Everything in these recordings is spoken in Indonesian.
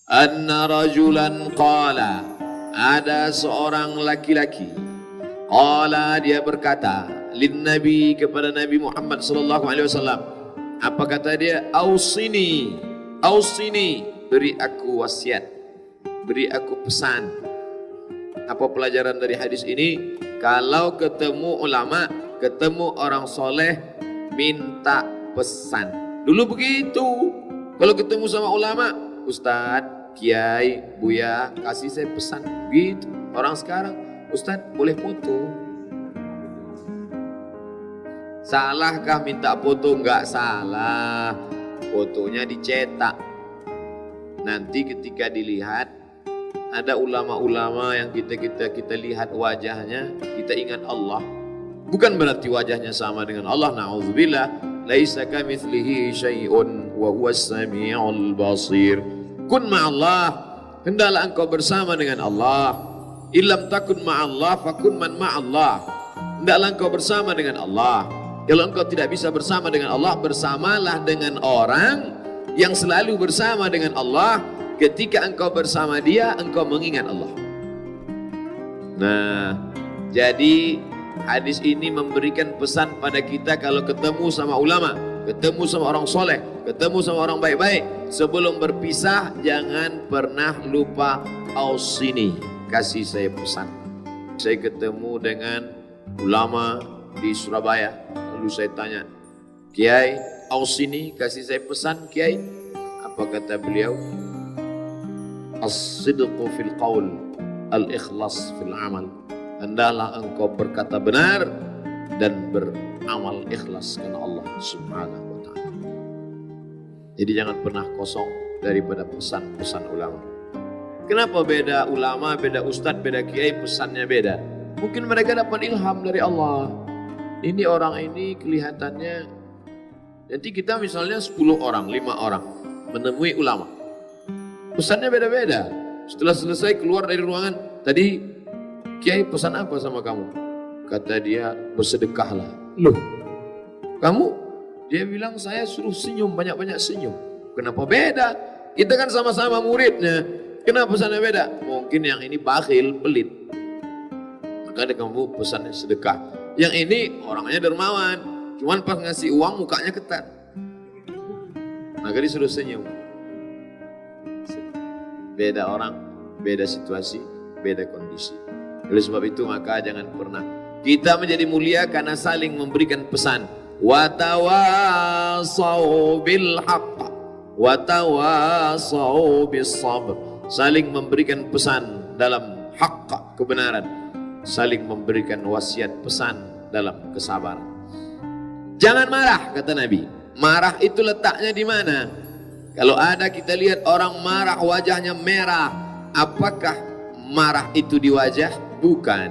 Anna rajulan qala, ada seorang laki-laki, qala, dia berkata, lin nabi, kepada Nabi Muhammad sallallahu alaihi wasallam. Apa kata dia? Ausini, ausini, beri aku wasiat, beri aku pesan. Apa pelajaran dari hadis ini? Kalau ketemu ulama, ketemu orang soleh, minta pesan. Dulu begitu, kalau ketemu sama ulama, Ustadz, Kiai, Buya, kasih saya pesan. Gitu. Orang sekarang, Ustadz boleh foto. Salahkah minta foto? Enggak salah. Fotonya dicetak. Nanti ketika dilihat, ada ulama-ulama yang kita lihat wajahnya, kita ingat Allah. Bukan berarti wajahnya sama dengan Allah. Na'udzubillah. Laisa kamitslihi syai'un wa huwas samiul basir. Kun ma'allah, hendaklah engkau bersama dengan Allah. Illam takun ma'allah fakun man ma'allah. Hendaklah engkau bersama dengan Allah. Kalau engkau tidak bisa bersama dengan Allah, bersamalah dengan orang yang selalu bersama dengan Allah. Ketika engkau bersama dia, engkau mengingat Allah. Nah, jadi hadis ini memberikan pesan pada kita kalau ketemu sama ulama, ketemu sama orang soleh, ketemu sama orang baik-baik, sebelum berpisah jangan pernah lupa ausini, kasih saya pesan. Saya ketemu dengan ulama di Surabaya, lalu saya tanya, Kiai, ausini, kasih saya pesan Kiai. Apa kata beliau? As-sidqu fil qaul, al-ikhlas fil amal. Hendaklah engkau berkata benar dan beramal ikhlas karena Allah Subhanahu wa ta'ala. Jadi jangan pernah kosong daripada pesan-pesan ulama. Kenapa beda ulama, beda ustadz, beda kiai, pesannya beda? Mungkin mereka dapat ilham dari Allah. Ini orang ini kelihatannya, nanti kita misalnya 10 orang, 5 orang menemui ulama. Pesannya beda-beda. Setelah selesai keluar dari ruangan, tadi Kiai pesan apa sama kamu? Kata dia, bersedekahlah. Loh, kamu? Dia bilang saya suruh senyum, banyak-banyak senyum. Kenapa beda? Kita kan sama-sama muridnya. Kenapa pesannya beda? Mungkin yang ini bakhil, pelit. Maka ada kamu pesannya sedekah. Yang ini orangnya dermawan. Cuman pas ngasih uang mukanya ketat. Maka disuruh senyum. Beda orang, beda situasi, beda kondisi. Oleh sebab itu maka jangan pernah kita menjadi mulia karena saling memberikan pesan. Wa tawasau bil haqq wa tawasau bis sabr. Saling memberikan pesan dalam hak, kebenaran. Saling memberikan wasiat pesan dalam kesabaran. Jangan marah, kata Nabi. Marah itu letaknya di mana? Kalau ada kita lihat orang marah wajahnya merah, apakah marah itu di wajah? Bukan.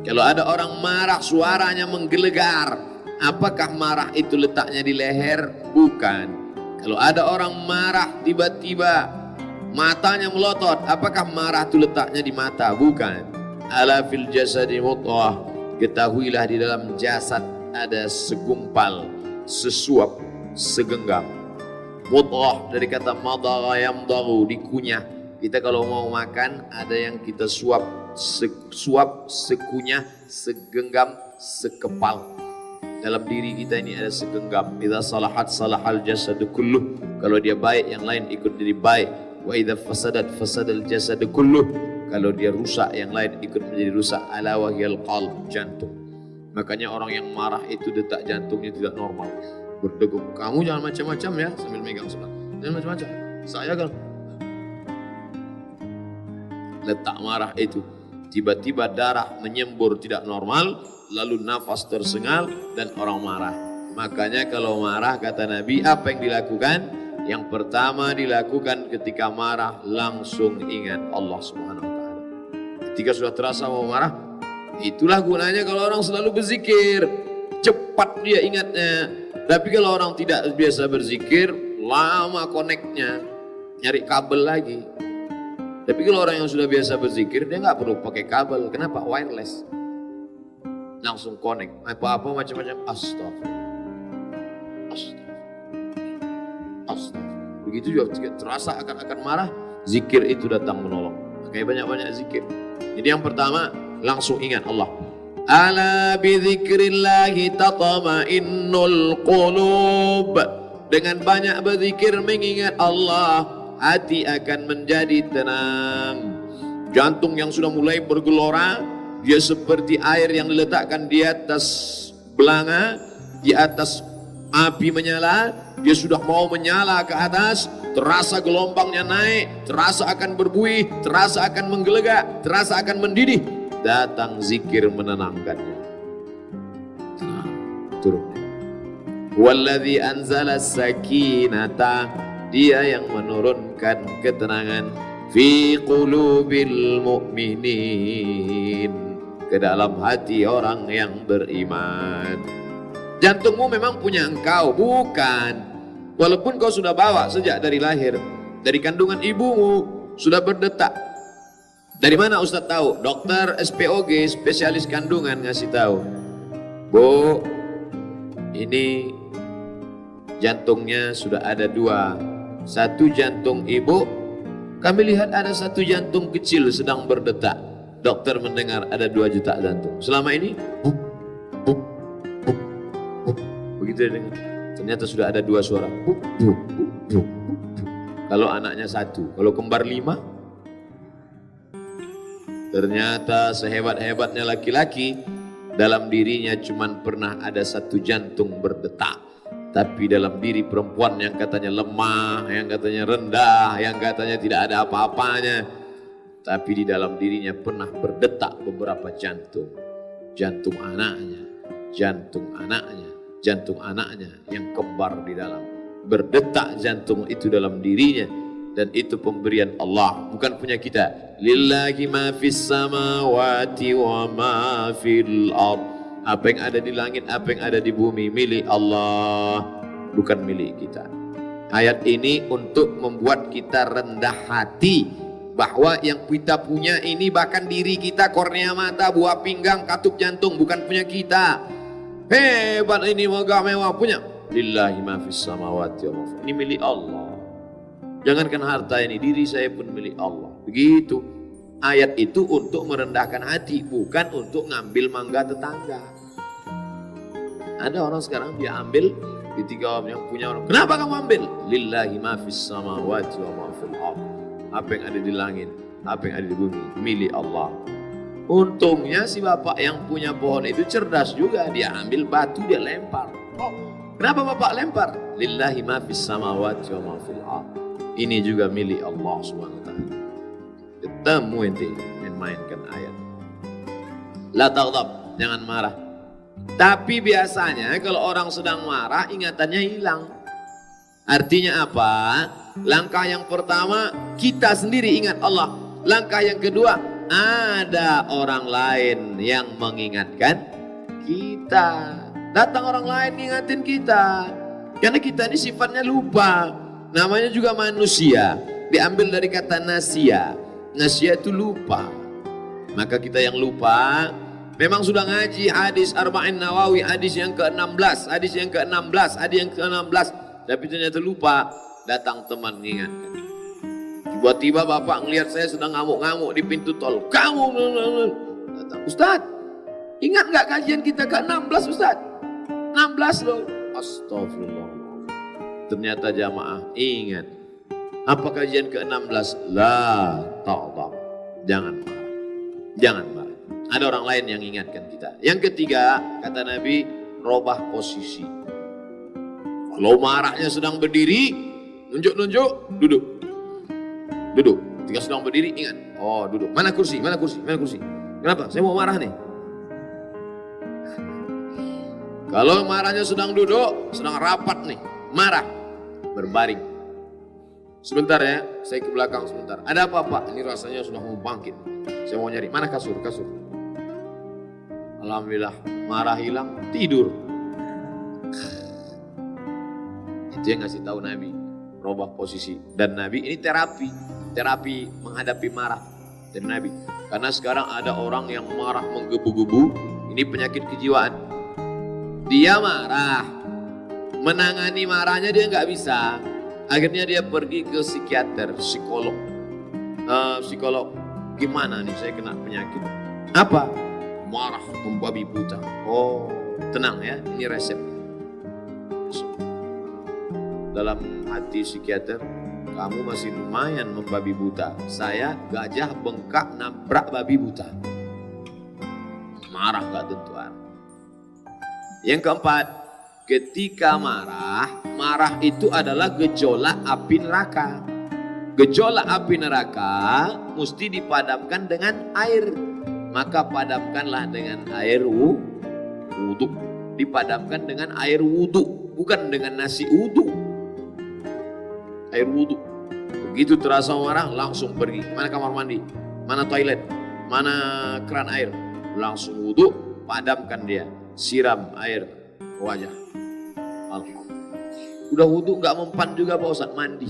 Kalau ada orang marah suaranya menggelegar, apakah marah itu letaknya di leher? Bukan. Kalau ada orang marah tiba-tiba matanya melotot, apakah marah itu letaknya di mata? Bukan. Ala fil jasadi mudghah, ketahuilah di dalam jasad ada segumpal, sesuap, segenggam. Mudghah dari kata madagha yamdaghu, dikunyah. Kita kalau mau makan ada yang kita suap, sekunyah, segenggam, sekepal. Dalam diri kita ini ada segenggam. Idza salahat salahal jasadu kulluh. Kalau dia baik, yang lain ikut jadi baik. Wa idza fasadat fasadal jasadu kulluh. Kalau dia rusak, yang lain ikut menjadi rusak. Ala wahyal qalb, jantung. Makanya orang yang marah itu detak jantungnya tidak normal, berdegup. Kamu jangan macam-macam ya, sambil megang sebelah. Jangan macam-macam. Saya kan letak marah itu tiba-tiba darah menyembur tidak normal, lalu nafas tersengal dan orang marah. Makanya kalau marah kata Nabi, apa yang dilakukan? Yang pertama dilakukan ketika marah, langsung ingat Allah Subhanahu wa ta'ala. Ketika sudah terasa mau marah, itulah gunanya kalau orang selalu berzikir, cepat dia ingatnya. Tapi kalau orang tidak biasa berzikir, lama koneknya, nyari kabel lagi. Tapi kalau orang yang sudah biasa berzikir, dia nggak perlu pakai kabel. Kenapa? Wireless. langsung connect. Apa-apa macam-macam, astagfirullah. Begitu juga terasa akan marah, zikir itu datang menolong. Makanya banyak-banyak zikir. Jadi yang pertama, langsung ingat Allah. Ala bidzikrillahi tatma'innul qulub. Dengan banyak berzikir mengingat Allah, hati akan menjadi tenang. Jantung yang sudah mulai bergelora, dia seperti air yang diletakkan di atas belanga, di atas api menyala, dia sudah mau menyala ke atas, terasa gelombangnya naik, terasa akan berbuih, terasa akan menggelegak, terasa akan mendidih. Datang zikir menenangkannya. Tenang, turun. Walladzi anzala sakinata, dia yang menurunkan ketenangan fi qulubil mu'minin, ke dalam hati orang yang beriman. Jantungmu memang punya engkau, bukan. Walaupun kau sudah bawa sejak dari lahir, dari kandungan ibumu sudah berdetak. Dari mana Ustaz tahu? Dokter SPOG, spesialis kandungan ngasih tahu. Bu, ini jantungnya sudah ada 2. Satu jantung ibu, kami lihat ada satu jantung kecil sedang berdetak. Dokter mendengar ada 2 juta jantung. Selama ini, buk, buk, buk, buk. Begitu dia dengar. Ternyata sudah ada 2 suara. Buk, buk, buk, buk, buk. Kalau anaknya 1, kalau kembar 5, ternyata sehebat-hebatnya laki-laki, dalam dirinya cuma pernah ada 1 jantung berdetak. Tapi dalam diri perempuan yang katanya lemah, yang katanya rendah, yang katanya tidak ada apa-apanya, tapi di dalam dirinya pernah berdetak beberapa jantung. Jantung anaknya, jantung anaknya, jantung anaknya yang kembar di dalam. Berdetak jantung itu dalam dirinya. Dan itu pemberian Allah, bukan punya kita. Lillahi ma fis samawati wa ma fil ard. Apa yang ada di langit, apa yang ada di bumi milik Allah, bukan milik kita. Ayat ini untuk membuat kita rendah hati bahwa yang kita punya ini, bahkan diri kita, kornea mata, buah pinggang, katup jantung, bukan punya kita. Hebat ini, megah mewah, punya. Lillahi ma fis samawati wa ma fil ard. Ini milik Allah. Jangankan harta ini, diri saya pun milik Allah. Begitu. Ayat itu untuk merendahkan hati, bukan untuk ngambil mangga tetangga. Ada orang sekarang dia ambil, ketika yang punya orang, kenapa kamu ambil? Lillahi ma fis samawati wa ma fil ard. Apa yang ada di langit, apa yang ada di bumi, milik Allah. Untungnya si bapak yang punya pohon itu cerdas juga, dia ambil batu, dia lempar. Oh, kenapa bapak lempar? Lillahi ma fis samawati wa ma fil ard. Ini juga milik Allah SWT. Ketemu ente mainkan ayat. La taghdab, jangan marah. Tapi biasanya kalau orang sedang marah, ingatannya hilang. Artinya apa? Langkah yang pertama, kita sendiri ingat Allah. Langkah yang kedua, ada orang lain yang mengingatkan kita. Datang orang lain ngingatin kita. Karena kita ini sifatnya lupa. Namanya juga manusia, diambil dari kata nasia. Nasia itu lupa. Maka kita yang lupa, memang sudah ngaji hadis Arba'in Nawawi, hadis yang ke-16, hadis yang ke-16, hadis yang ke-16, tapi ternyata lupa. Datang teman mengingatkan. Tiba-tiba bapak ngelihat saya sedang ngamuk-ngamuk di pintu tol. Kamu, datang, Ustaz, ingat nggak kajian kita ke-16 Ustaz? 16 loh. Astagfirullah. Ternyata jamaah ingat. Apa kajian ke-16? La taghdab. Jangan marah. Jangan marah. Ada orang lain yang ingatkan kita. Yang ketiga, kata Nabi, robah posisi. Kalau marahnya sedang berdiri, nunjuk-nunjuk, duduk. Duduk. Ketika sedang berdiri, ingat. Oh, duduk. Mana kursi? Mana kursi? Mana kursi? Kenapa? Saya mau marah nih. Kalau marahnya sedang duduk, sedang rapat nih, marah, berbaring. Sebentar ya, saya ke belakang sebentar. Ada apa Pak? Ini rasanya sudah mau bangkit. Saya mau nyari, mana kasur? Kasur. Alhamdulillah, marah hilang, tidur. Itu yang ngasih tahu Nabi, robah posisi. Dan Nabi ini terapi menghadapi marah dari Nabi. Karena sekarang ada orang yang marah menggebu-gebu, Ini penyakit kejiwaan. Dia marah, menangani marahnya dia nggak bisa. Akhirnya dia pergi ke psikiater, psikolog. Psikolog, gimana nih saya kena penyakit? Apa? Marah, membabi buta. Oh, tenang ya, ini resep. Dalam hati psikiater, kamu masih lumayan membabi buta. Saya gajah bengkak nabrak babi buta. Marah gak tentuan. Yang keempat, ketika marah itu adalah gejolak api neraka. Gejolak api neraka mesti dipadamkan dengan air. Maka padamkanlah dengan air wudhu. Dipadamkan dengan air wudhu, bukan dengan nasi wudhu. Air wudhu. Begitu terasa marah, langsung pergi. Mana kamar mandi? Mana toilet? Mana keran air? Langsung wudhu, padamkan dia. Siram air ke wajah. Alhamdulillah. Udah wudhu gak mempan juga Pak Ustadz, mandi.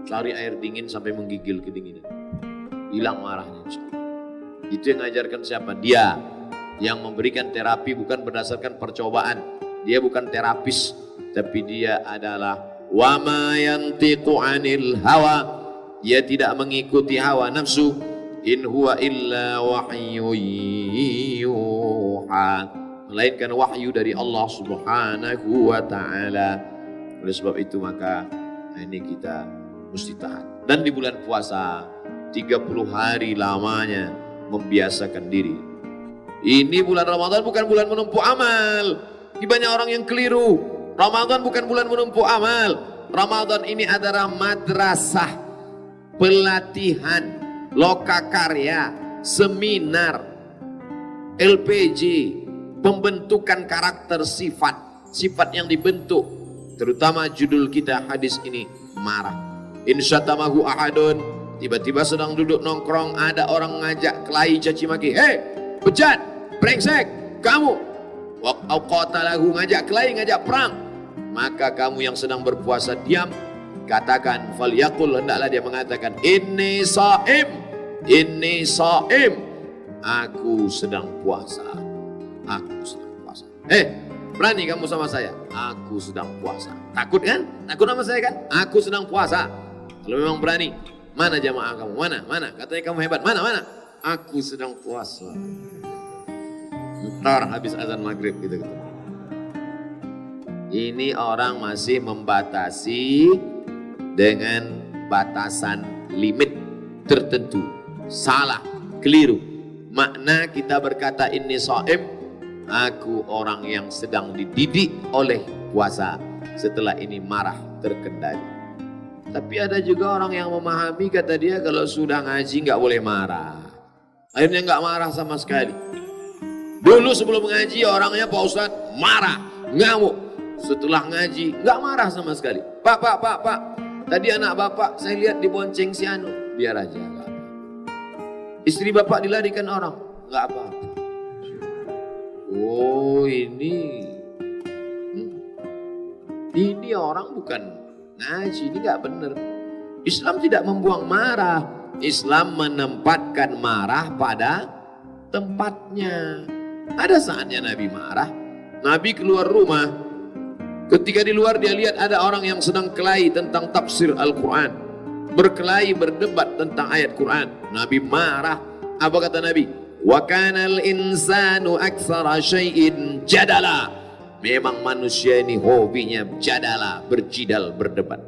Cari air dingin sampai menggigil kedinginan. Hilang marahnya. Itu yang ngajarkan siapa? Dia. Yang memberikan terapi bukan berdasarkan percobaan. Dia bukan terapis. Tapi dia adalah wa ma yantiqu 'anil hawa. Dia tidak mengikuti hawa nafsu. In huwa illa wahyu yuha. Melainkan wahyu dari Allah Subhanahu wa ta'ala. Oleh sebab itu maka ini kita mesti tahan. Dan di bulan puasa 30 hari lamanya membiasakan diri. Ini bulan Ramadan bukan bulan menumpuk amal. Ini banyak orang yang keliru. Ramadan bukan bulan menumpuk amal. Ramadan ini adalah madrasah, pelatihan, lokakarya, seminar, LPG, pembentukan karakter sifat yang dibentuk. Terutama judul kita hadis ini, marah. Insyatamahu ahadun, tiba-tiba sedang duduk nongkrong, ada orang ngajak kelahi caci maki. Hei, bejat, brengsek, kamu. Waqatalahu, ngajak kelahi, ngajak perang. Maka kamu yang sedang berpuasa diam, katakan falyaqul, hendaklah dia mengatakan inni shaim, aku sedang puasa, aku sedang puasa. Berani kamu sama saya? Aku sedang puasa. Takut kan? Takut sama saya kan? Aku sedang puasa. Kalau memang berani, mana jamaah kamu? Mana? Katanya kamu hebat. Mana? Aku sedang puasa. Ntar habis azan maghrib gitu. Ini orang masih membatasi dengan batasan limit tertentu. Salah, keliru. Makna kita berkata inni shaim, aku orang yang sedang dididik oleh puasa. Setelah ini marah terkendali. Tapi ada juga orang yang memahami, kata dia kalau sudah ngaji nggak boleh marah. Akhirnya nggak marah sama sekali. Dulu sebelum ngaji orangnya Pak Ustadz marah, ngamuk. Setelah ngaji nggak marah sama sekali. Pak. Tadi anak bapak saya lihat dibonceng si Anu. Biar aja, nggak apa. Istri bapak dilarikan orang, nggak apa-apa. Oh ini orang bukan ngaji, ini nggak benar. Islam tidak membuang marah. Islam menempatkan marah pada tempatnya. Ada saatnya Nabi marah. Nabi keluar rumah. Ketika di luar dia lihat ada orang yang sedang kelahi tentang tafsir Al-Quran. Berkelahi, berdebat tentang ayat Quran. Nabi marah. Apa kata Nabi? Wa kanal insanu aktsara syai'in jadala. Memang manusia ini hobinya jadala, berjidal, berdebat.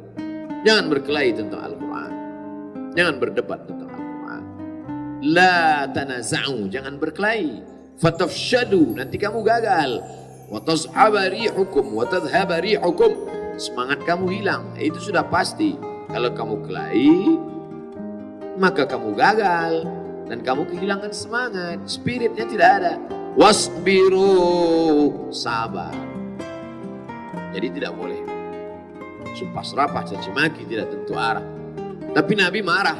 Jangan berkelahi tentang Al-Quran. Jangan berdebat tentang Al-Quran. La tanaza'u, jangan berkelahi. Fatafshadu, nanti kamu gagal. Wa tazhaba rihukum wa tadhhaba rihukum, semangat kamu hilang. Itu sudah pasti. Kalau kamu kelahi, maka kamu gagal dan kamu kehilangan semangat, spiritnya tidak ada. Wasbiru, sabar. Jadi tidak boleh sumpah serapah, caci maki, tidak tentu arah. Tapi Nabi marah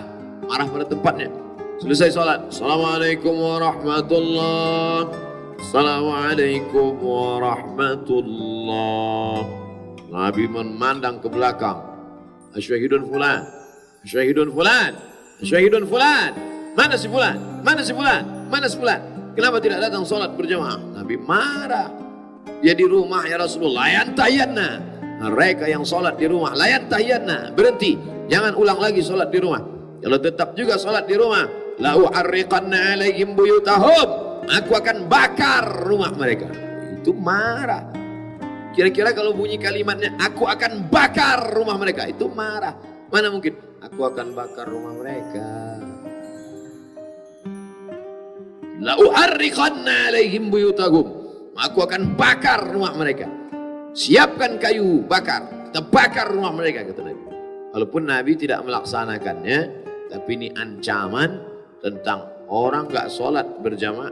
pada tempatnya. Selesai sholat, assalamualaikum warahmatullahi. Assalamualaikum warahmatullah. Nabi memandang ke belakang. Asyhadun fulan, asyhadun fulan, asyhadun fulan. Mana si fulan? Mana si fulan? Mana si fulan? kenapa tidak datang sholat berjamaah? Nabi marah. Dia di rumah, ya Rasulullah, yantayanna. Mereka yang sholat di rumah, layan tahiyanna, berhenti, jangan ulang lagi sholat di rumah. Kalau tetap juga sholat di rumah, la uharriqanna alaihim buyutahum, aku akan bakar rumah mereka. Itu marah. Kira-kira kalau bunyi kalimatnya, aku akan bakar rumah mereka, itu marah. Mana mungkin, aku akan bakar rumah mereka. La uharriqanna alaihim buyutahum, aku akan bakar rumah mereka. Siapkan kayu bakar, kita bakar rumah mereka, kata Nabi. Walaupun Nabi tidak melaksanakannya, tapi ini ancaman tentang orang gak sholat berjamaah.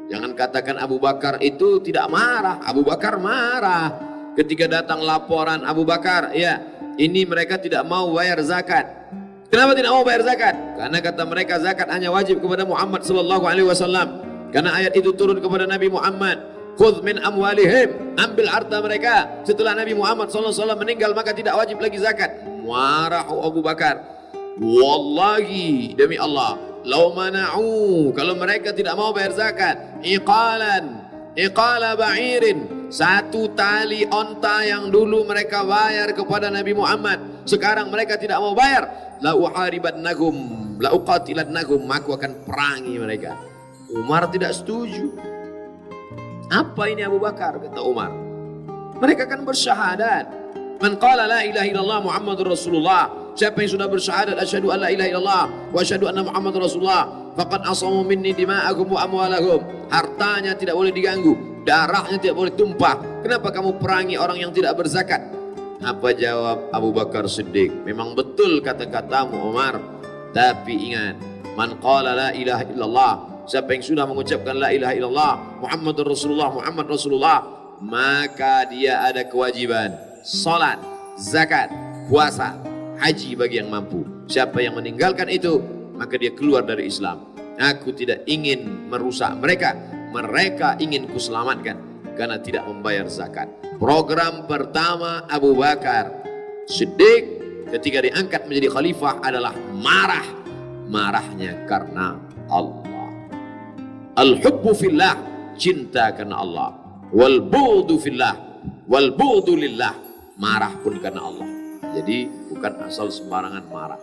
Jangan katakan Abu Bakar itu tidak marah. Abu Bakar marah ketika datang laporan Abu Bakar, ya ini mereka tidak mau bayar zakat. Kenapa tidak mau bayar zakat? Karena kata mereka zakat hanya wajib kepada Muhammad SAW. Karena ayat itu turun kepada Nabi Muhammad. Khudh min amwalihim, ambil harta mereka. Setelah Nabi Muhammad SAW meninggal, maka tidak wajib lagi zakat. Marah Abu Bakar. Wallahi, demi Allah, lau mana'u, kalau mereka tidak mau bayar zakat, iqala ba'irin, satu tali onta yang dulu mereka bayar kepada Nabi Muhammad, sekarang mereka tidak mau bayar, la uharibannahum, la uqatilannahum, aku akan perangi mereka. Umar tidak setuju. Apa ini Abu Bakar? Kata Umar, mereka kan bersyahadat. Man qala la ilaha illallah Muhammadur Rasulullah, siapa yang sudah bersyahadat asyhadu an la ilaha illallah wa asyhadu anna Muhammadar Rasulullah, faqad asamu minni dima'akum wa amwalahum, hartanya tidak boleh diganggu, darahnya tidak boleh tumpah. Kenapa kamu perangi orang yang tidak berzakat? Apa jawab Abu Bakar Siddiq? Memang betul kata-katamu Umar, tapi ingat, man qala la ilaha illallah, siapa yang sudah mengucapkan la ilaha illallah Muhammadur Rasulullah, Muhammad Rasulullah, maka dia ada kewajiban salat, zakat, puasa, haji bagi yang mampu. Siapa yang meninggalkan itu, maka dia keluar dari Islam. Aku tidak ingin merusak mereka, mereka ingin kuselamatkan karena tidak membayar zakat. Program pertama Abu Bakar Siddiq ketika diangkat menjadi khalifah adalah marah. Marahnya karena Allah. Al-hubbu fillah, cinta karena Allah. Wal bughdu fillah, wal bughdu lillah, marah pun karena Allah. Jadi bukan asal sembarangan marah.